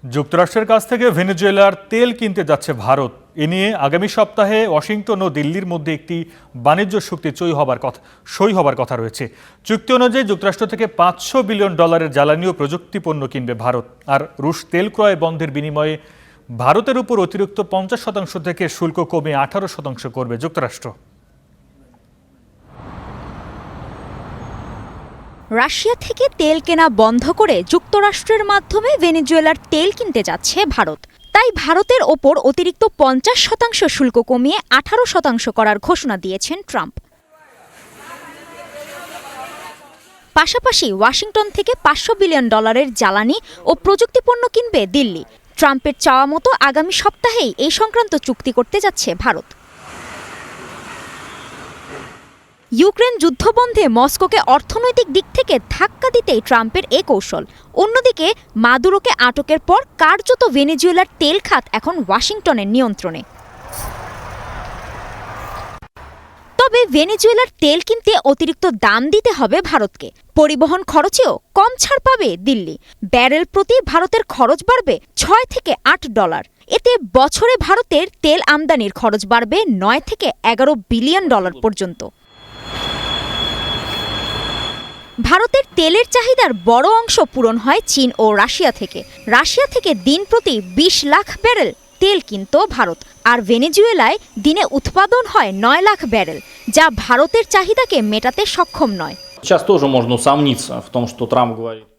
যুক্তরাষ্ট্রের কাছ থেকে ভেনেজুয়েলার তেল কিনতে যাচ্ছে ভারত। এ নিয়ে আগামী সপ্তাহে ওয়াশিংটন ও দিল্লির মধ্যে একটি বাণিজ্য চুক্তি সই হবার কথা রয়েছে। চুক্তি অনুযায়ী যুক্তরাষ্ট্র থেকে $500 বিলিয়ন জ্বালানি ও প্রযুক্তি পণ্য কিনবে ভারত। আর রুশ তেল ক্রয় বন্ধের বিনিময়ে ভারতের উপর অতিরিক্ত 50% থেকে শুল্ক কমে 18% করবে যুক্তরাষ্ট্র। রাশিয়া থেকে তেল কেনা বন্ধ করে যুক্তরাষ্ট্রের মাধ্যমে ভেনেজুয়েলার তেল কিনতে যাচ্ছে ভারত। তাই ভারতের ওপর অতিরিক্ত 50% শুল্ক কমিয়ে 18% করার ঘোষণা দিয়েছেন ট্রাম্প। পাশাপাশি ওয়াশিংটন থেকে $500 বিলিয়ন জ্বালানি ও প্রযুক্তি পণ্য কিনবে দিল্লি। ট্রাম্পের চাওয়া মতো আগামী সপ্তাহেই এই সংক্রান্ত চুক্তি করতে যাচ্ছে ভারত। ইউক্রেন যুদ্ধবন্ধে মস্কোকে অর্থনৈতিক দিক থেকে ধাক্কা দিতেই ট্রাম্পের এ কৌশল। অন্যদিকে মাদুরোকে আটকের পর কার্যত ভেনেজুয়েলার তেল খাত এখন ওয়াশিংটনের নিয়ন্ত্রণে। তবে ভেনেজুয়েলার তেল কিনতে অতিরিক্ত দাম দিতে হবে ভারতকে। পরিবহন খরচেও কম ছাড় পাবে দিল্লি। ব্যারেল প্রতি ভারতের খরচ বাড়বে $6 থেকে $8। এতে বছরে ভারতের তেল আমদানির খরচ বাড়বে $9 থেকে $11 বিলিয়ন পর্যন্ত। ভারতের তেলের চাহিদার বড় অংশ পূরণ হয় চীন ও রাশিয়া থেকে দিন প্রতি 20 লাখ ব্যারেল তেল কিনত ভারত। আর ভেনেজুয়েলায় দিনে উৎপাদন হয় 9 লাখ ব্যারেল, যা ভারতের চাহিদাকে মেটাতে সক্ষম নয়।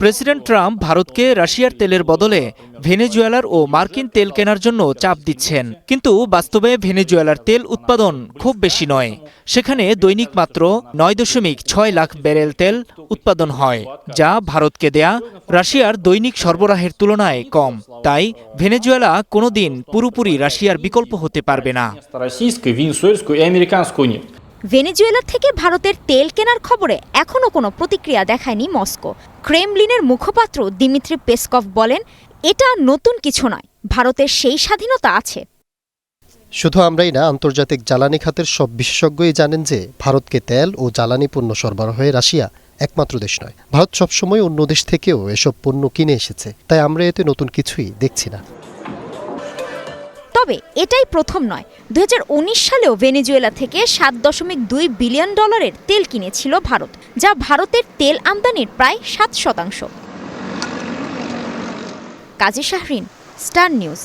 প্রেসিডেন্ট ট্রাম্প ভারতকে রাশিয়ার তেলের বদলে ভেনেজুয়েলার ও মার্কিন তেল কেনার জন্য চাপ দিচ্ছেন, কিন্তু বাস্তবে ভেনেজুয়েলার তেল উৎপাদন খুব বেশি নয়। সেখানে দৈনিক মাত্র 9.6 লাখ ব্যারেল তেল উৎপাদন হয়, যা ভারতকে দেয়া রাশিয়ার দৈনিক সরবরাহের তুলনায় কম। তাই ভেনেজুয়েলা কোনোদিন পুরোপুরি রাশিয়ার বিকল্প হতে পারবে না। ভেনেজুয়েলা থেকে ভারতের তেল কেনার খবরে এখনও কোনো প্রতিক্রিয়া দেখায়নি মস্কো। ক্রেমলিনের মুখপাত্র দিমিত্রি পেসকভ বলেন, এটা নতুন কিছু নয়, ভারতের সেই স্বাধীনতা আছে। শুধু আমরাই না, আন্তর্জাতিক জ্বালানি খাতের সব বিশেষজ্ঞই জানেন যে ভারতকে তেল ও জ্বালানি পণ্য সরবরাহে রাশিয়া একমাত্র দেশ নয়। ভারত সবসময় অন্য দেশ থেকেও এসব পণ্য কিনে এসেছে, তাই আমরা এতে নতুন কিছুই দেখছি না। তবে এটাই প্রথম নয়। 2019 সালেও ভেনেজুয়েলা থেকে $7.2 বিলিয়ন তেল কিনেছিল ভারত, যা ভারতের তেল আমদানির প্রায় 7%। কাজী শাহরিন, স্টার নিউজ।